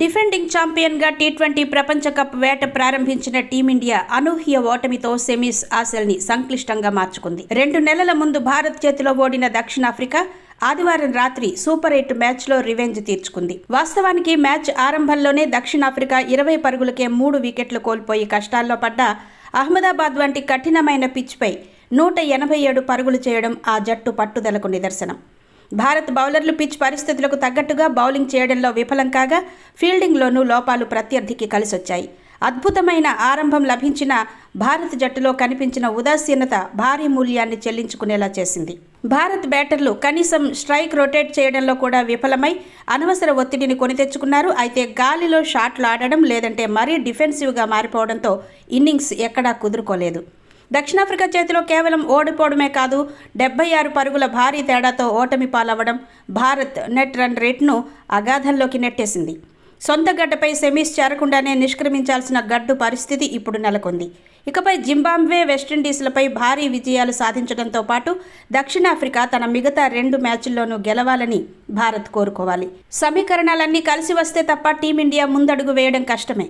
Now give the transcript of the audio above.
Defending ఛాంపియన్గా T20 ప్రపంచ cup వేట ప్రారంభించిన టీమిండియా అనూహ్య ఓటమితో సెమీస్ ఆశల్ని సంక్లిష్టంగా మార్చుకుంది. 2 నెలల ముందు భారత్ చేతిలో ఓడిన దక్షిణాఫ్రికా ఆదివారం రాత్రి సూపర్ 8 మ్యాచ్లో రివెంజ్ తీర్చుకుంది. వాస్తవానికి మ్యాచ్ ఆరంభంలోనే దక్షిణాఫ్రికా 20 పరుగులకే 3 వికెట్లు కోల్పోయి కష్టాల్లో పడ్డ అహ్మదాబాద్ వంటి కఠినమైన పిచ్పై 187 పరుగులు చేయడం ఆ జట్టు పట్టుదలకు నిదర్శనం. భారత్ బౌలర్లు పిచ్ పరిస్థితులకు తగ్గట్టుగా బౌలింగ్ చేయడంలో విఫలం కాగా ఫీల్డింగ్లోనూ లోపాలు ప్రత్యర్థికి కలిసొచ్చాయి. అద్భుతమైన ఆరంభం లభించిన భారత్ జట్టులో కనిపించిన ఉదాసీనత భారీ మూల్యాన్ని చెల్లించుకునేలా చేసింది. భారత్ బ్యాటర్లు కనీసం స్ట్రైక్ రొటేట్ చేయడంలో కూడా విఫలమై అనవసర ఒత్తిడిని కొని తెచ్చుకున్నారు. అయితే గాలిలో షాట్లు ఆడడం లేదంటే మరీ డిఫెన్సివ్గా మారిపోవడంతో ఇన్నింగ్స్ ఎక్కడా కుదురుకోలేదు. దక్షిణాఫ్రికా చేతిలో కేవలం ఓడిపోవడమే కాదు, 76 పరుగుల భారీ తేడాతో ఓటమి పాలవ్వడం భారత్ నెట్ రన్ రేట్ను అగాధంలోకి నెట్టేసింది. సొంత గడ్డపై సెమీస్ చేరకుండానే నిష్క్రమించాల్సిన గడ్డు పరిస్థితి ఇప్పుడు నెలకొంది. ఇకపై జింబాబ్వే, వెస్టిండీస్లపై భారీ విజయాలు సాధించడంతో పాటు దక్షిణాఫ్రికా తన మిగతా 2 మ్యాచ్ల్లోనూ గెలవాలని భారత్ కోరుకోవాలి. సమీకరణాలన్నీ కలిసి వస్తే తప్ప టీమిండియా ముందడుగు వేయడం కష్టమే.